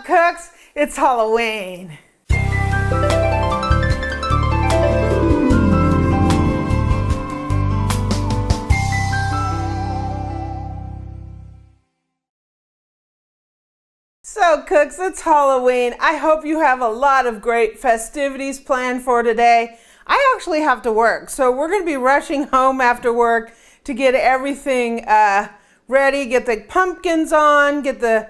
cooks? It's Halloween. So cooks, it's Halloween. I hope you have a lot of great festivities planned for today. I actually have to work, so we're going to be rushing home after work to get everything ready, get the pumpkins on, get the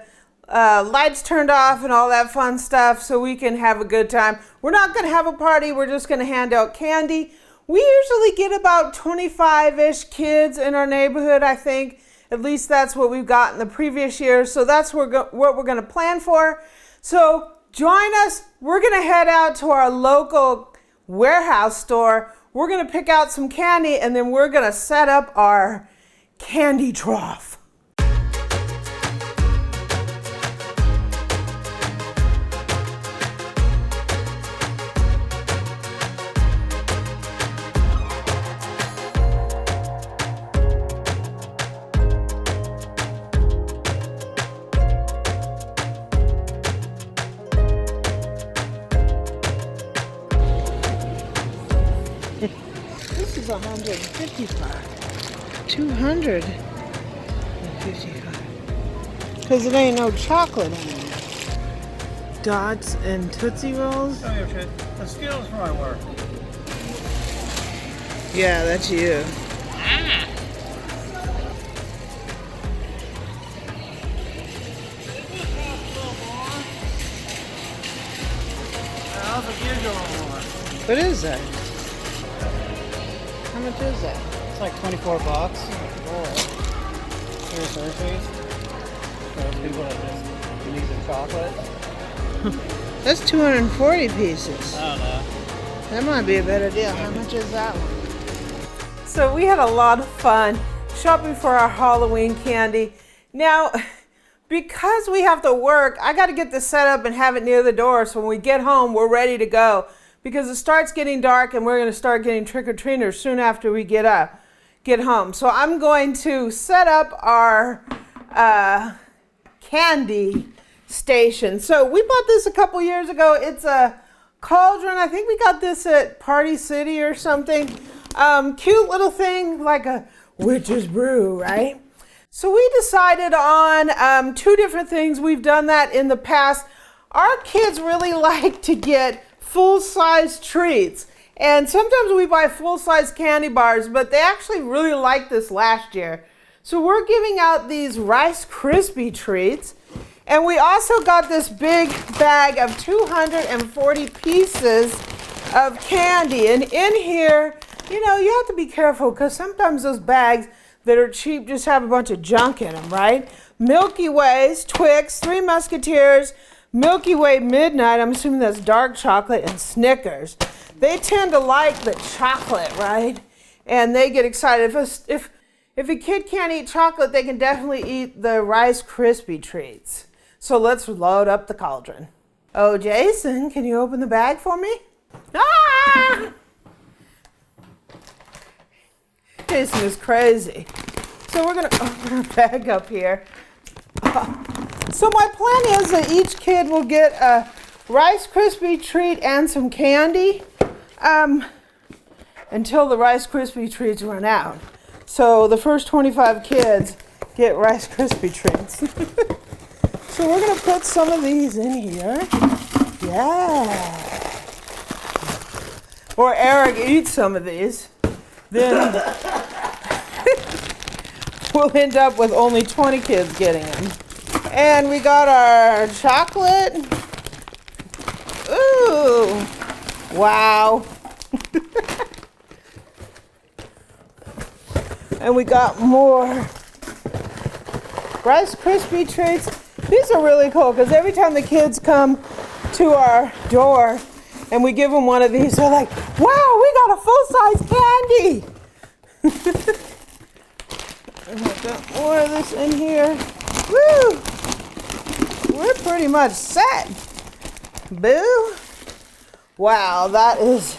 lights turned off and all that fun stuff so we can have a good time. We're not going to have a party, we're just going to hand out candy. We usually get about 25-ish kids in our neighborhood, I think. At least that's what we've got in the previous years. So that's what we're going to plan for. So join us. We're going to head out to our local warehouse store. We're going to pick out some candy and then we're going to set up our candy trough. This is 155, 255, because it ain't no chocolate in it. Dots and Tootsie Rolls. Oh, yeah, the skills for my work. Yeah, that's you. What is that? How much is that? It's like 24 bucks. Here's Hershey's. For people that just need the chocolate. That's 240 pieces. I don't know. That might be a better deal. How much is that one? So we had a lot of fun shopping for our Halloween candy. Now, because we have to work, I got to get this set up and have it near the door so when we get home, we're ready to go. Because it starts getting dark and we're going to start getting trick-or-treaters soon after we get home. So I'm going to set up our candy station. So we bought this a couple years ago. It's a cauldron. I think we got this at Party City or something. Cute little thing, like a witch's brew, right? So we decided on two different things. We've done that in the past. Our kids really like to get full-size treats, and sometimes we buy full-size candy bars, but they actually really liked this last year. So we're giving out these Rice Krispie treats, and we also got this big bag of 240 pieces of candy. And in here, you know, you have to be careful because sometimes those bags that are cheap just have a bunch of junk in them, right? Milky Ways, Twix, Three Musketeers, Milky Way Midnight, I'm assuming that's dark chocolate, and Snickers. They tend to like the chocolate, right? And they get excited. If a kid can't eat chocolate, they can definitely eat the Rice Krispie treats. So let's load up the cauldron. Oh, Jason, can you open the bag for me? Ah! Jason is crazy. So we're gonna open our bag up here. So my plan is that each kid will get a Rice Krispie treat and some candy until the Rice Krispie treats run out. So the first 25 kids get Rice Krispie treats. So we're going to put some of these in here. Yeah. Or Eric eats some of these. Then we'll end up with only 20 kids getting them. And we got our chocolate. Ooh, wow. And we got more Rice Krispie treats. These are really cool because every time the kids come to our door and we give them one of these, they're like, wow, we got a full-size candy. And I've got more of this in here. Woo! We're pretty much set. Boo! Wow, that is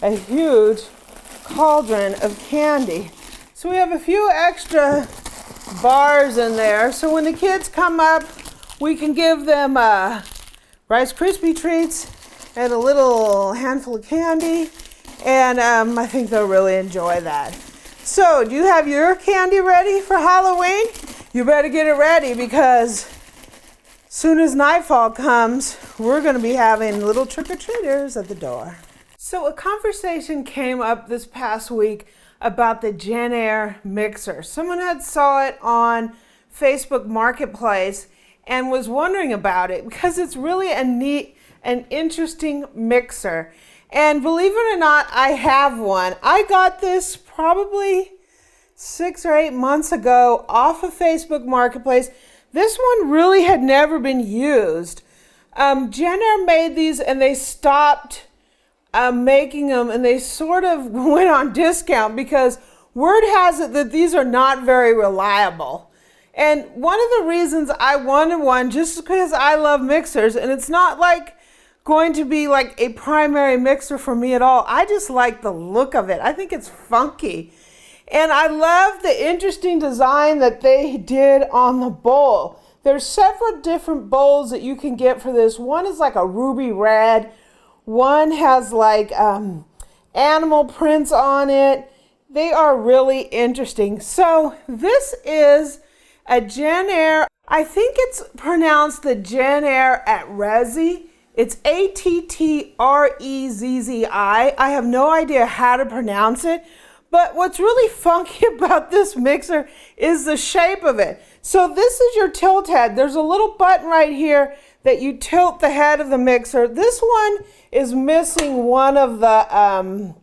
a huge cauldron of candy. So we have a few extra bars in there. So when the kids come up, We can give them Rice Krispie treats and a little handful of candy, and I think they'll really enjoy that. So, do you have your candy ready for Halloween? You better get it ready, because soon as nightfall comes, we're going to be having little trick-or-treaters at the door. So a conversation came up this past week about the Jenn-Aire mixer. Someone had saw it on Facebook Marketplace and was wondering about it because it's really a neat and interesting mixer. And believe it or not, I have one. I got this probably 6 or 8 months ago off of Facebook Marketplace. This one really had never been used. Jenn-Aire made these and they stopped making them, and they sort of went on discount because word has it that these are not very reliable. And one of the reasons I wanted one, just because I love mixers, and it's not like going to be like a primary mixer for me at all. I just like the look of it. I think it's funky. And I love the interesting design that they did on the bowl. There's several different bowls that you can get for this. One is like a ruby red. One has like animal prints on it. They are really interesting. So this is a Jenn-Aire. I think it's pronounced the Jenn-Aire Attrezzi. It's Attrezzi. I have no idea how to pronounce it. But what's really funky about this mixer is the shape of it. So this is your tilt head. There's a little button right here that you tilt the head of the mixer. This one is missing one of the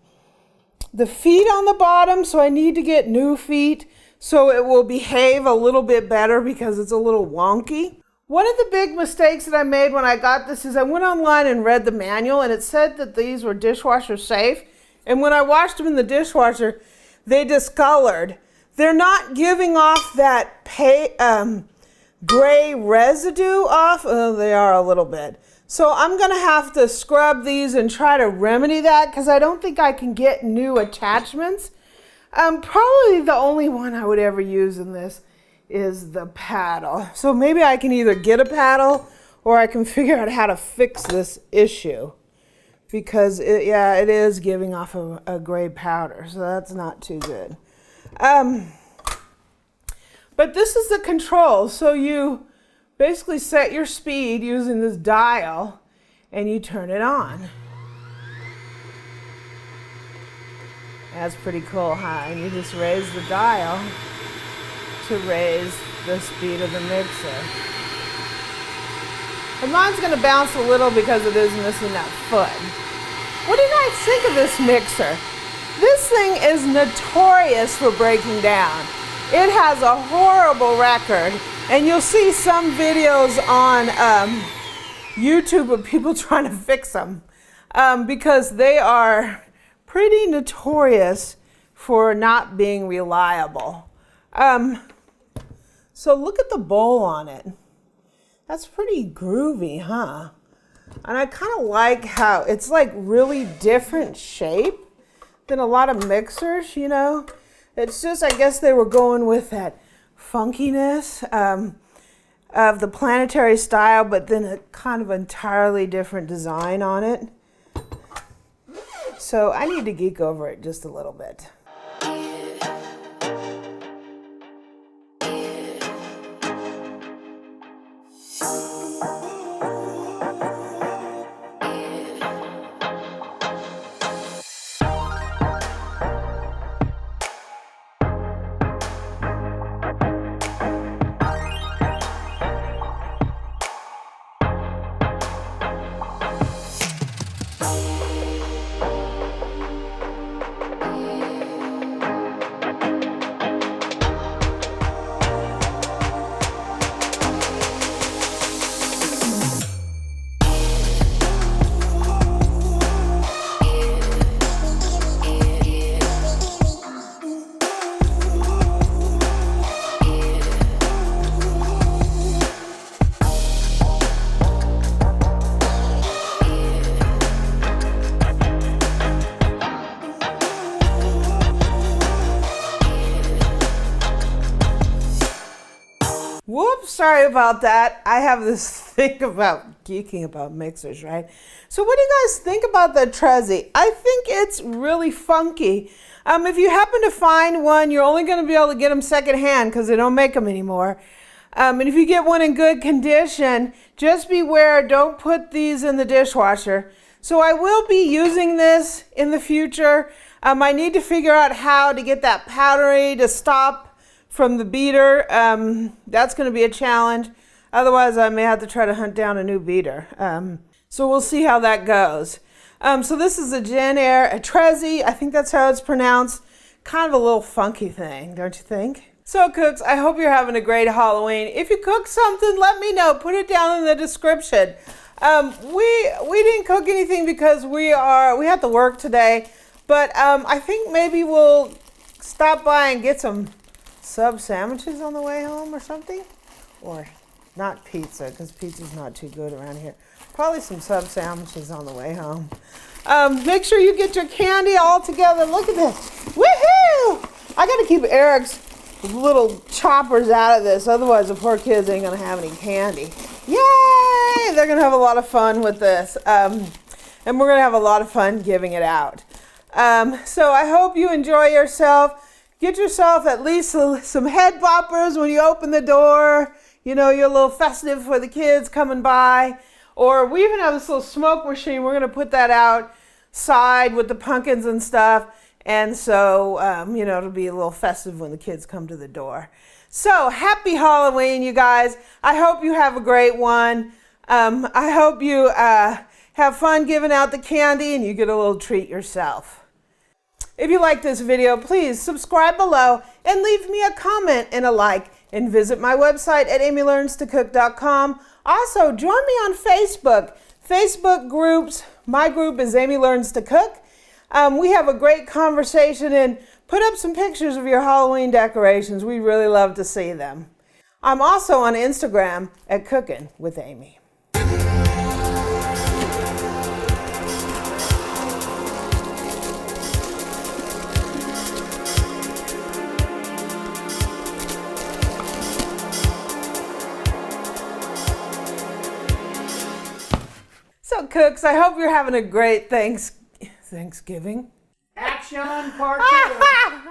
feet on the bottom, so I need to get new feet so it will behave a little bit better because it's a little wonky. One of the big mistakes that I made when I got this is I went online and read the manual, and it said that these were dishwasher safe. And when I washed them in the dishwasher, they discolored. They're not giving off that gray residue off. Oh, they are a little bit. So I'm going to have to scrub these and try to remedy that because I don't think I can get new attachments. Probably the only one I would ever use in this is the paddle. So maybe I can either get a paddle or I can figure out how to fix this issue. Because it is giving off a gray powder, so that's not too good. But this is the control. So you basically set your speed using this dial, and you turn it on. That's pretty cool, huh? And you just raise the dial to raise the speed of the mixer. And mine's going to bounce a little because it is missing that foot. What did I think of this mixer? This thing is notorious for breaking down. It has a horrible record, and you'll see some videos on YouTube of people trying to fix them because they are pretty notorious for not being reliable. So look at the bowl on it. That's pretty groovy, huh? And I kind of like how it's like really different shape than a lot of mixers, you know? It's just, I guess they were going with that funkiness of the planetary style, but then a kind of entirely different design on it. So I need to geek over it just a little bit. sorry about that. I have this thing about geeking about mixers, right? So what do you guys think about the Attrezzi? I think it's really funky. If you happen to find one, you're only going to be able to get them secondhand because they don't make them anymore. And if you get one in good condition, just beware, don't put these in the dishwasher. So I will be using this in the future. I need to figure out how to get that powdery to stop from the beater. That's going to be a challenge. Otherwise, I may have to try to hunt down a new beater. So we'll see how that goes. So this is a Jenn-Aire Attrezzi. I think that's how it's pronounced. Kind of a little funky thing, don't you think? So cooks, I hope you're having a great Halloween. If you cook something, let me know. Put it down in the description. We didn't cook anything because we had to work today. But I think maybe we'll stop by and get some sub sandwiches on the way home or something. Or not pizza, because pizza's not too good around here. Probably some sub sandwiches on the way home. Make sure you get your candy all together. Look at this. Woohoo! I got to keep Eric's little choppers out of this. Otherwise, the poor kids ain't going to have any candy. Yay! They're going to have a lot of fun with this. And we're going to have a lot of fun giving it out. So I hope you enjoy yourself. Get yourself at least some head boppers when you open the door. You know, your little festive for the kids coming by. Or we even have this little smoke machine. We're going to put that outside with the pumpkins and stuff. And so, you know, it'll be a little festive when the kids come to the door. So, happy Halloween, you guys. I hope you have a great one. I hope you have fun giving out the candy and you get a little treat yourself. If you like this video, please subscribe below and leave me a comment and a like. And visit my website at amylearnstocook.com. Also, join me on Facebook. Facebook groups. My group is Amy Learns to Cook. We have a great conversation and put up some pictures of your Halloween decorations. We really love to see them. I'm also on Instagram at Cooking with Amy. So cooks, I hope you're having a great Thanksgiving. Action part 2.